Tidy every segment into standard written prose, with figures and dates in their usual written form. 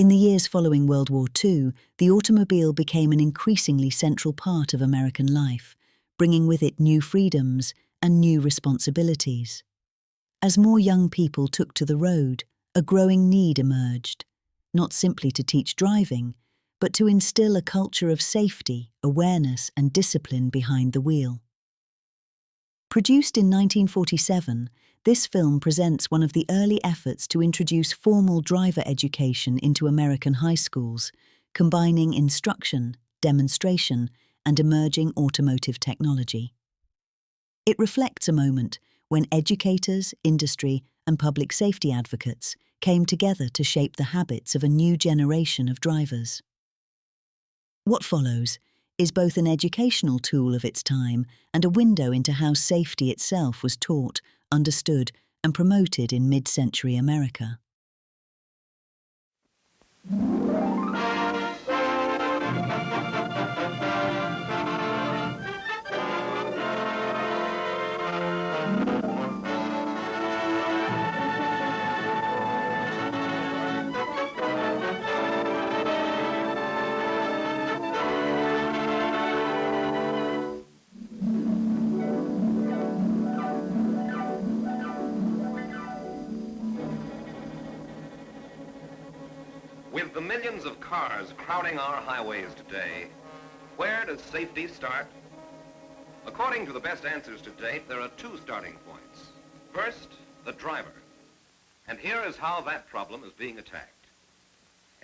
In the years following World War II, the automobile became an increasingly central part of American life, bringing with it new freedoms and new responsibilities. As more young people took to the road, a growing need emerged, not simply to teach driving, but to instill a culture of safety, awareness, and discipline behind the wheel. Produced in 1947, this film presents one of the early efforts to introduce formal driver education into American high schools, combining instruction, demonstration, and emerging automotive technology. It reflects a moment when educators, industry, and public safety advocates came together to shape the habits of a new generation of drivers. What follows is both an educational tool of its time and a window into how safety itself was taught, understood, and promoted in mid-century America. With the millions of cars crowding our highways today, where does safety start? According to the best answers to date, there are two starting points. First, the driver. And here is how that problem is being attacked.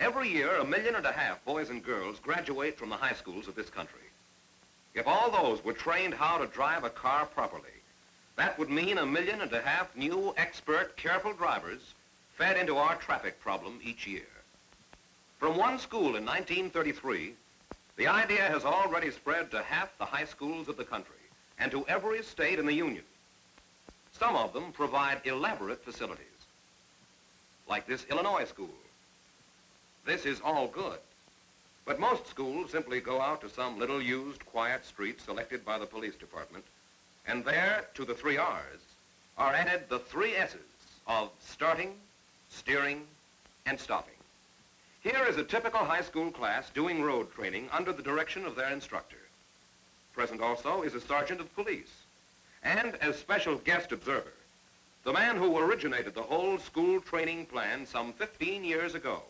Every year, 1.5 million boys and girls graduate from the high schools of this country. If all those were trained how to drive a car properly, that would mean 1.5 million new expert, careful drivers fed into our traffic problem each year. From one school in 1933, the idea has already spread to half the high schools of the country and to every state in the Union. Some of them provide elaborate facilities, like this Illinois school. This is all good, but most schools simply go out to some little used, quiet street selected by the police department, and there, to the 3 R's, are added the 3 S's of starting, steering, and stopping. Here is a typical high school class doing road training under the direction of their instructor. Present also is a sergeant of police, and as special guest observer, the man who originated the whole school training plan some 15 years ago,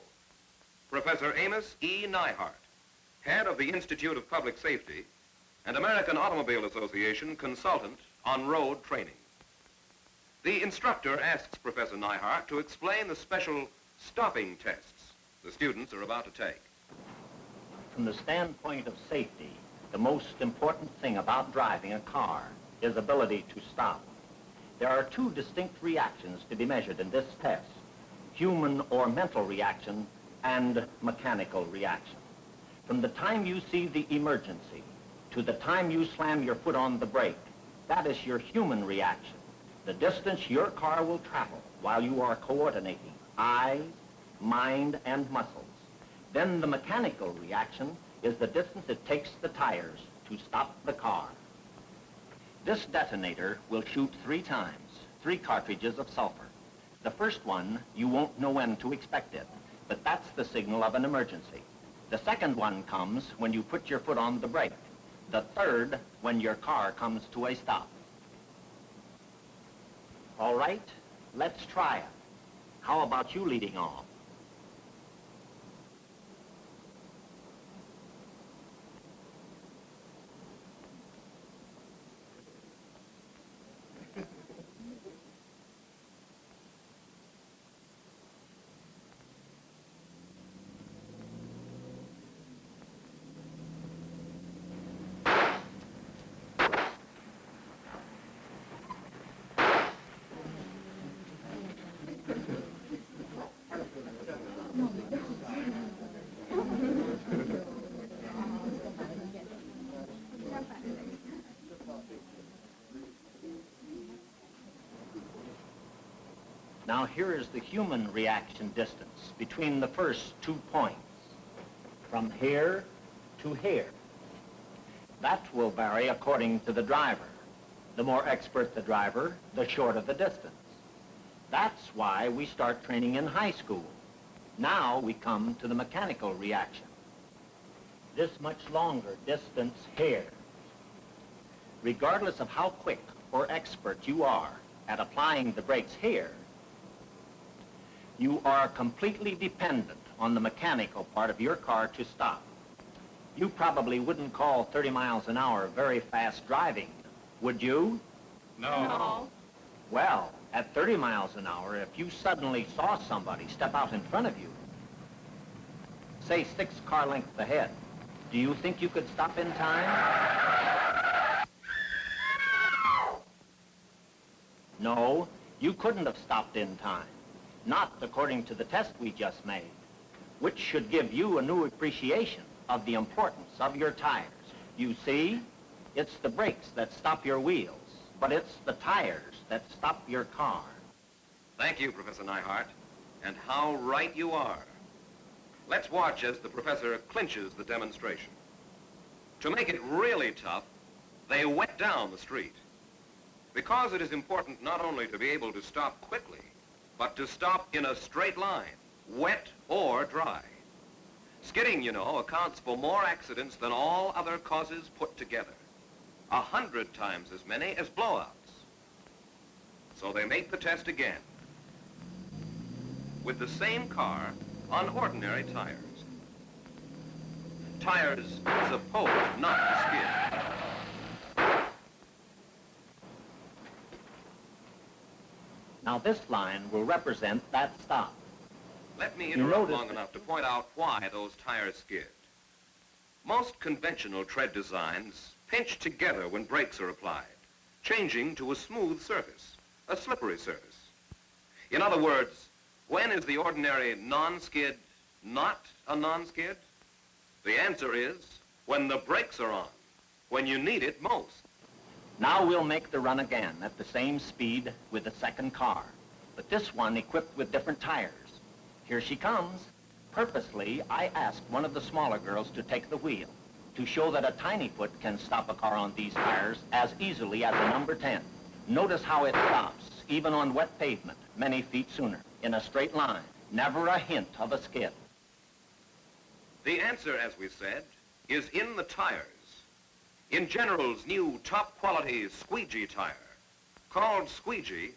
Professor Amos E. Neihart, head of the Institute of Public Safety and American Automobile Association consultant on road training. The instructor asks Professor Neihart to explain the special stopping tests the students are about to take. From the standpoint of safety, the most important thing about driving a car is ability to stop. There are 2 distinct reactions to be measured in this test: human or mental reaction and mechanical reaction. From the time you see the emergency to the time you slam your foot on the brake, that is your human reaction, the distance your car will travel while you are coordinating eyes, mind, and muscles. Then the mechanical reaction is the distance it takes the tires to stop the car. This detonator will shoot 3 times, 3 cartridges of sulfur. The first one, you won't know when to expect it, but that's the signal of an emergency. The second one comes when you put your foot on the brake. The third, when your car comes to a stop. All right, let's try it. How about you leading off? Now here is the human reaction distance between the first 2 points, from here to here. That will vary according to the driver. The more expert the driver, the shorter the distance. That's why we start training in high school. Now we come to the mechanical reaction. This much longer distance here. Regardless of how quick or expert you are at applying the brakes here, you are completely dependent on the mechanical part of your car to stop. You probably wouldn't call 30 miles an hour very fast driving, would you? No. Well, at 30 miles an hour, if you suddenly saw somebody step out in front of you, say 6 car lengths ahead, do you think you could stop in time? No, you couldn't have stopped in time. Not according to the test we just made, which should give you a new appreciation of the importance of your tires. You see, it's the brakes that stop your wheels, but it's the tires that stop your car. Thank you, Professor Neihart. And how right you are. Let's watch as the professor clinches the demonstration. To make it really tough, they wet down the street. Because it is important not only to be able to stop quickly, but to stop in a straight line, wet or dry. Skidding, you know, accounts for more accidents than all other causes put together. 100 times as many as blowouts. So they make the test again. With the same car on ordinary tires. Tires supposed not to skid. Now this line will represent that stop. Let me interrupt long enough to point out why those tires skid. Most conventional tread designs pinch together when brakes are applied, changing to a smooth surface, a slippery surface. In other words, when is the ordinary non-skid not a non-skid? The answer is when the brakes are on, when you need it most. Now we'll make the run again at the same speed with the second car, but this one equipped with different tires. Here she comes. Purposely, I asked one of the smaller girls to take the wheel to show that a tiny foot can stop a car on these tires as easily as a number 10. Notice how it stops, even on wet pavement, many feet sooner, in a straight line. Never a hint of a skid. The answer, as we said, is in the tires. In General's new top-quality Squeegee tire, called Squeegee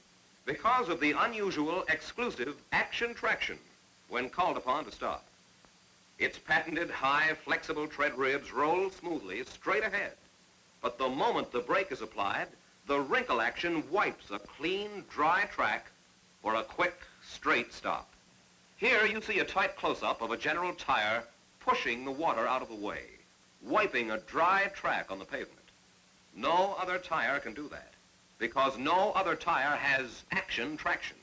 because of the unusual, exclusive action traction when called upon to stop. Its patented high, flexible tread ribs roll smoothly straight ahead. But the moment the brake is applied, the wrinkle action wipes a clean, dry track for a quick, straight stop. Here you see a tight close-up of a General tire pushing the water out of the way, wiping a dry track on the pavement. No other tire can do that, because no other tire has action traction.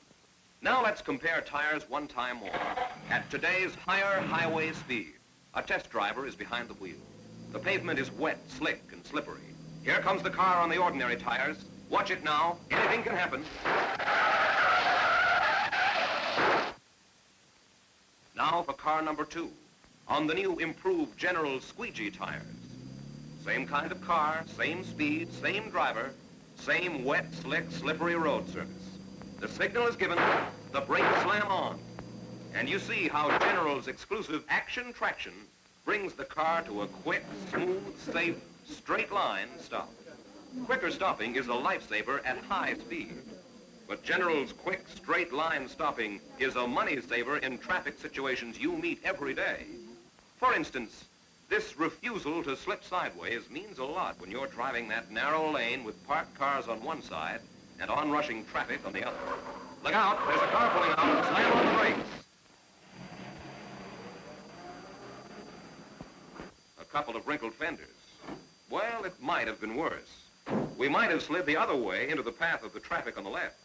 Now let's compare tires one time more. At today's higher highway speed, a test driver is behind the wheel. The pavement is wet, slick, and slippery. Here comes the car on the ordinary tires. Watch it now. Anything can happen. Now for car number 2, on the new improved General Squeegee tires. Same kind of car, same speed, same driver, same wet, slick, slippery road surface. The signal is given, the brakes slam on, and you see how General's exclusive action traction brings the car to a quick, smooth, safe, straight line stop. Quicker stopping is a lifesaver at high speed, but General's quick, straight line stopping is a money saver in traffic situations you meet every day. For instance, this refusal to slip sideways means a lot when you're driving that narrow lane with parked cars on one side and onrushing traffic on the other. Look out, there's a car pulling out. Slam on the brakes. A couple of wrinkled fenders. Well, it might have been worse. We might have slid the other way into the path of the traffic on the left.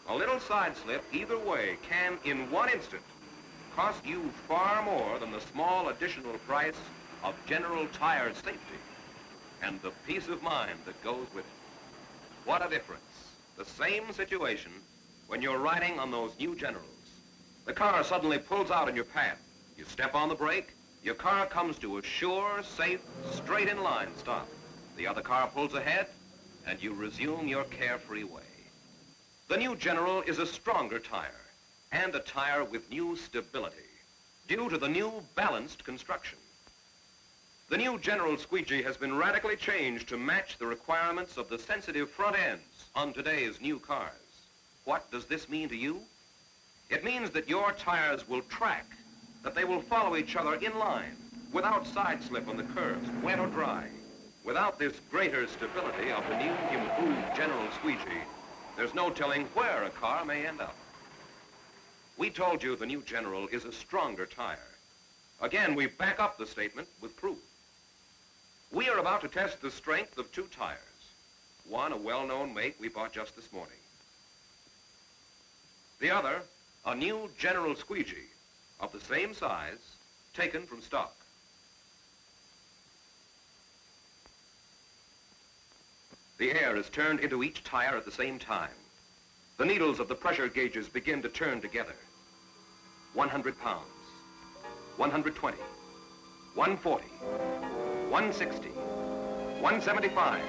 A little side slip either way can, in one instant, cost you far more than the small additional price of General Tire safety and the peace of mind that goes with it. What a difference. The same situation when you're riding on those new Generals. The car suddenly pulls out in your path. You step on the brake, your car comes to a sure, safe, straight-in-line stop. The other car pulls ahead, and you resume your carefree way. The new General is a stronger tire, and a tire with new stability due to the new balanced construction. The new General Squeegee has been radically changed to match the requirements of the sensitive front ends on today's new cars. What does this mean to you? It means that your tires will track, that they will follow each other in line without side slip on the curves, wet or dry. Without this greater stability of the new improved General Squeegee, there's no telling where a car may end up. We told you the new General is a stronger tire. Again, we back up the statement with proof. We are about to test the strength of two tires. One, a well-known make we bought just this morning. The other, a new General Squeegee of the same size, taken from stock. The air is turned into each tire at the same time. The needles of the pressure gauges begin to turn together. 100 pounds, 120, 140, 160, 175.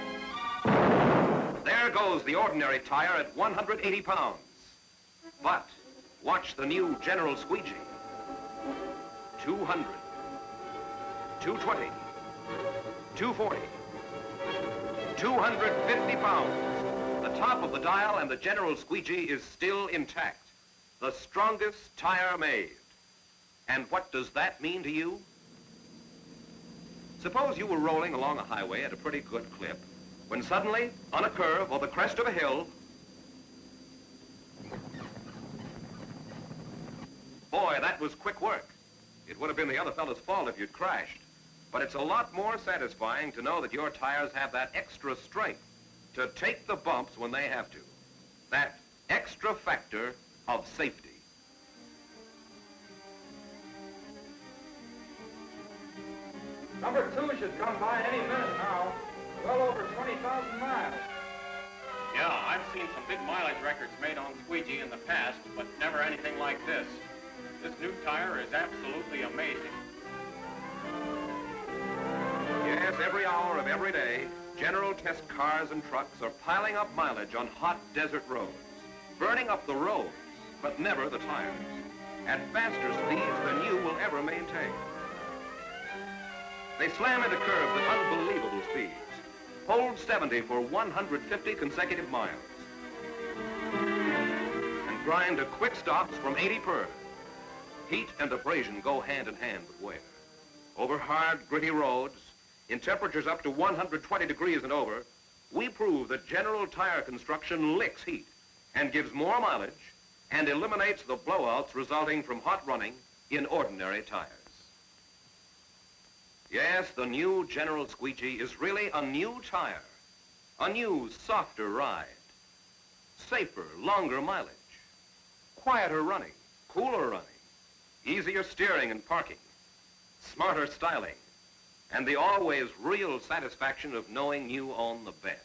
There goes the ordinary tire at 180 pounds. But watch the new General Squeegee. 200, 220, 240, 250 pounds. The top of the dial and the General Squeegee is still intact. The strongest tire made. And what does that mean to you? Suppose you were rolling along a highway at a pretty good clip, when suddenly, on a curve or the crest of a hill, boy, that was quick work. It would have been the other fellow's fault if you'd crashed. But it's a lot more satisfying to know that your tires have that extra strength to take the bumps when they have to. That extra factor of safety. Number 2 should come by any minute now. Well over 20,000 miles. Yeah, I've seen some big mileage records made on Squeegee in the past, but never anything like this. This new tire is absolutely amazing. Yes, every hour of every day, General Test cars and trucks are piling up mileage on hot desert roads, burning up the roads, but never the tires, at faster speeds than you will ever maintain. They slam into curves at unbelievable speeds, hold 70 for 150 consecutive miles, and grind to quick stops from 80 per. Heat and abrasion go hand in hand with wear. Over hard, gritty roads, in temperatures up to 120 degrees and over, we prove that General Tire construction licks heat and gives more mileage and eliminates the blowouts resulting from hot running in ordinary tires. Yes, the new General Squeegee is really a new tire, a new, softer ride, safer, longer mileage, quieter running, cooler running, easier steering and parking, smarter styling, and the always real satisfaction of knowing you own the best.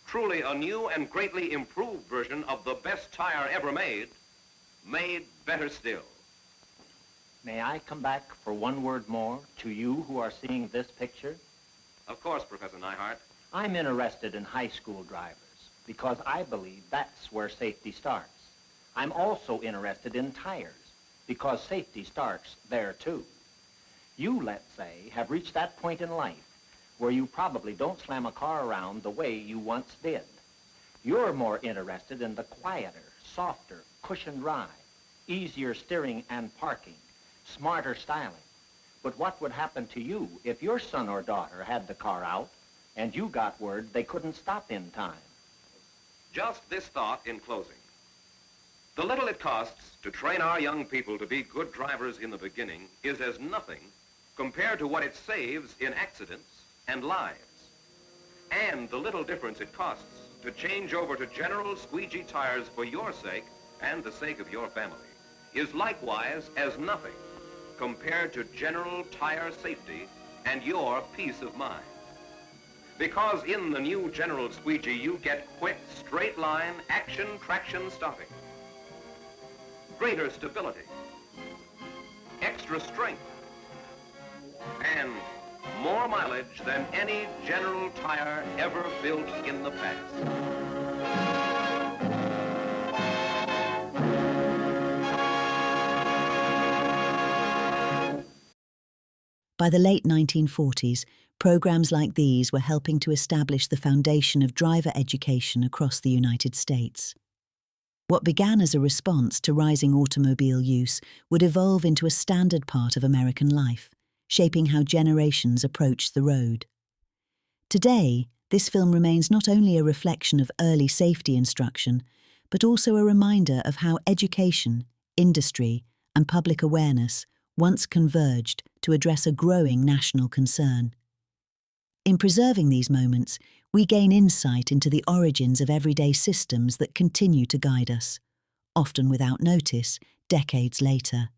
Truly a new and greatly improved version of the best tire ever made better still. May I come back for one word more to you who are seeing this picture? Of course, Professor Neihart. I'm interested in high school drivers because I believe that's where safety starts. I'm also interested in tires because safety starts there too. You, let's say, have reached that point in life where you probably don't slam a car around the way you once did. You're more interested in the quieter, softer, cushioned ride, easier steering and parking, smarter styling. But what would happen to you if your son or daughter had the car out and you got word they couldn't stop in time? Just this thought in closing. The little it costs to train our young people to be good drivers in the beginning is as nothing compared to what it saves in accidents and lives. And the little difference it costs to change over to General Squeegee tires for your sake and the sake of your family is likewise as nothing compared to General Tire safety and your peace of mind. Because in the new General Squeegee, you get quick, straight line, action, traction stopping, greater stability, extra strength, and more mileage than any General Tire ever built in the past. By the late 1940s, programs like these were helping to establish the foundation of driver education across the United States. What began as a response to rising automobile use would evolve into a standard part of American life, shaping how generations approached the road. Today, this film remains not only a reflection of early safety instruction, but also a reminder of how education, industry, and public awareness once converged to address a growing national concern. In preserving these moments, we gain insight into the origins of everyday systems that continue to guide us, often without notice, decades later.